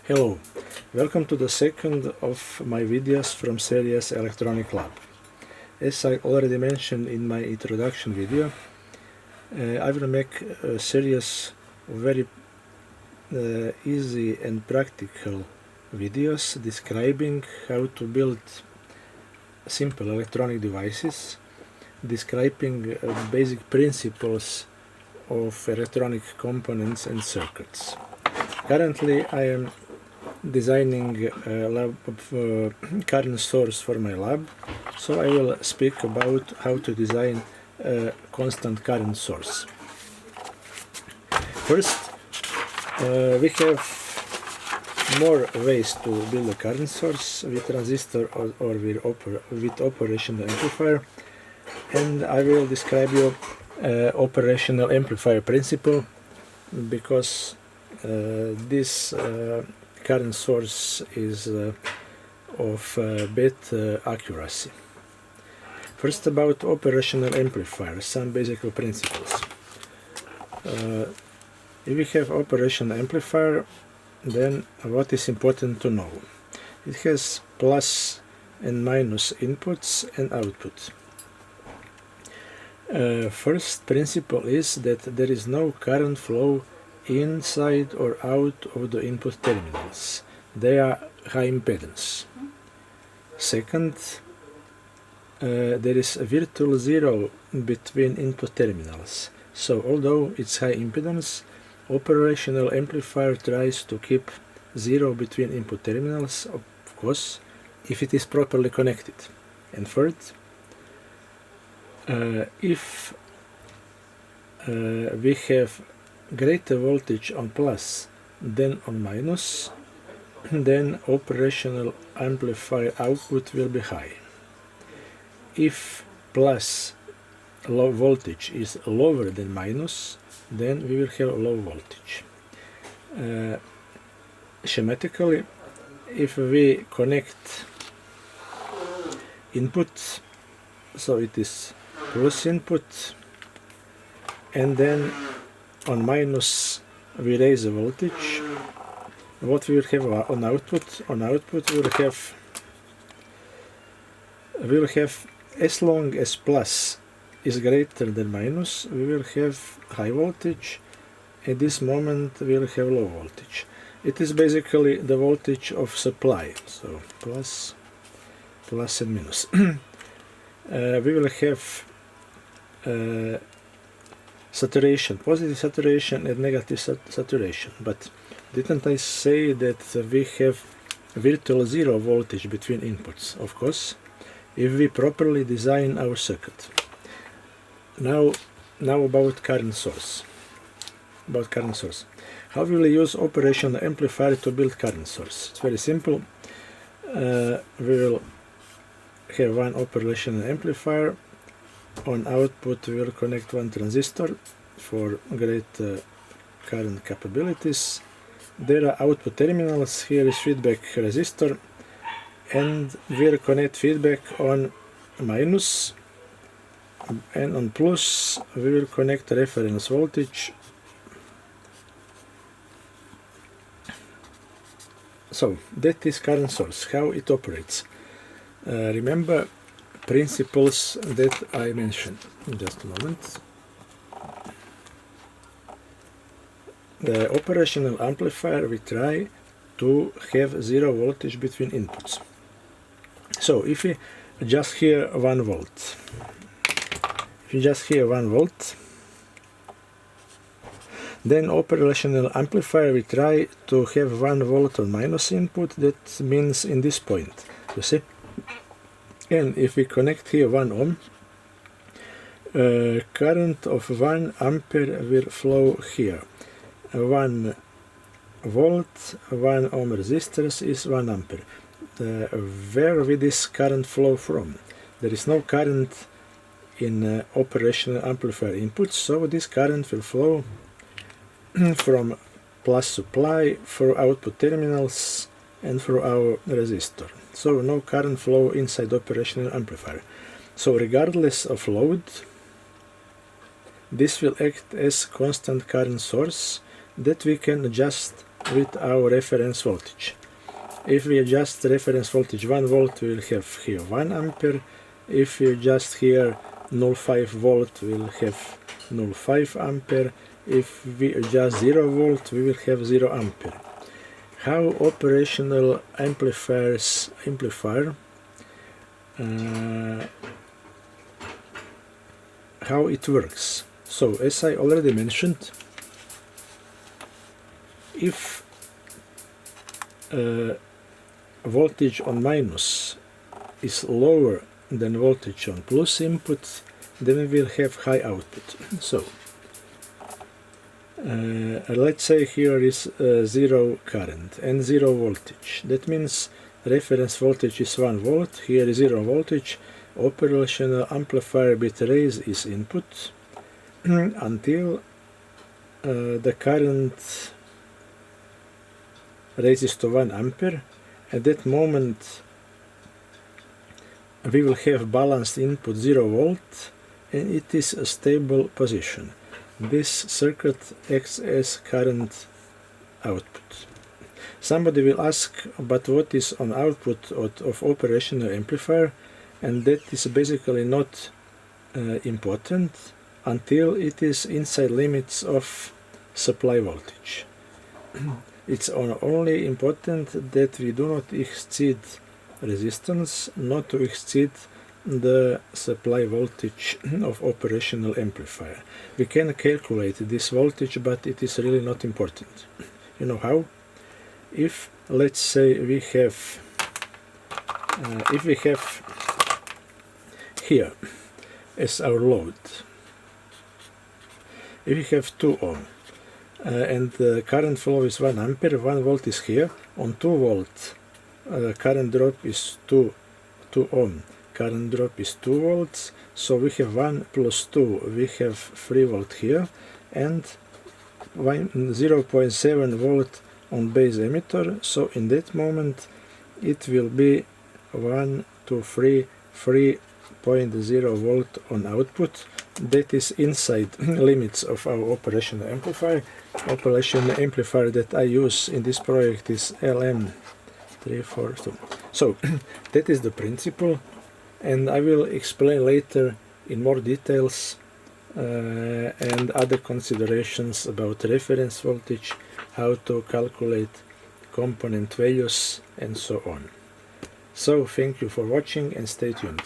Hello, welcome to the second of my videos from series Electronic Lab. As I already mentioned in my introduction video, I will make a series of very easy and practical videos describing how to build simple electronic devices, describing basic principles of electronic components and circuits. Currently I am designing a lab of current source for my lab, so I will speak about how to design a constant current source. First, we have more ways to build a current source with transistor or with operational amplifier, and I will describe you operational amplifier principle, because this current source is of bit accuracy. First, about operational amplifier, some basic principles. If we have operational amplifier, then what is important to know? It has plus and minus inputs and output. First principle is that there is no current flow inside or out of the input terminals. They are high impedance. Second, there is a virtual zero between input terminals. So although it's high impedance, operational amplifier tries to keep zero between input terminals, of course, if it is properly connected. And third, if we have greater voltage on plus than on minus, then operational amplifier output will be high. If plus low voltage is lower than minus, then we will have low voltage. Schematically, if we connect input, so it is plus input, and then on minus we raise the voltage, what we will have on output? On output we will have as long as plus is greater than minus, we will have high voltage. At this moment we will have low voltage. It is basically the voltage of supply, so plus and minus. We will have saturation, positive saturation and negative saturation. But didn't I say that we have virtual zero voltage between inputs? Of course, if we properly design our circuit. Now about current source. How will we use operational amplifier to build current source? It's very simple. We will have one operational amplifier. On output we will connect one transistor for great current capabilities. There are output terminals. Here is feedback resistor, and we will connect feedback on minus, and on plus we will connect reference voltage. So that is current source, how it operates. Remember principles that I mentioned. Just a moment. The operational amplifier, we try to have zero voltage between inputs. So if we just hear 1 volt, then operational amplifier we try to have 1 volt on minus input. That means in this point, you see. And if we connect here 1 ohm, current of 1 ampere will flow here. 1 volt, 1 ohm resistance is 1 ampere. Where will this current flow from? There is no current in operational amplifier inputs, so this current will flow from plus supply through output terminals and through our resistor. So no current flow inside operational amplifier. So regardless of load, this will act as constant current source that we can adjust with our reference voltage. If we adjust reference voltage 1 volt, we will have here 1 ampere. If we adjust here 0.5 volt, we will have 0.5 ampere. If we adjust 0 volt, we will have 0 ampere. How operational amplifier how it works. So, as I already mentioned, if voltage on minus is lower than voltage on plus input, then we will have high output. So, let's say here is 0 current and 0 voltage. That means reference voltage is 1 volt, here is 0 voltage. Operational amplifier bit raise is input until the current raises to 1 ampere. At that moment we will have balanced input 0 volt and it is a stable position. This circuit acts as current output. Somebody will ask, but what is on output of operational amplifier? And that is basically not important until it is inside limits of supply voltage. It's only important that we do not exceed resistance, not to exceed the supply voltage of operational amplifier. We can calculate this voltage, but it is really not important. You know how? If, let's say, we have here as our load, if we have 2 ohm and the current flow is 1 ampere, 1 volt is here, on 2 volt current drop is 2 ohm, current drop is 2 volts, so we have 1 plus 2, we have 3 volt here, and 0.7 volt on base emitter, so in that moment it will be 1, 2, 3, 3.0 volt on output. That is inside limits of our operational amplifier. Operational amplifier that I use in this project is LM342. So that is the principle, and I will explain later in more details and other considerations about reference voltage, how to calculate component values, and so on. So thank you for watching and stay tuned.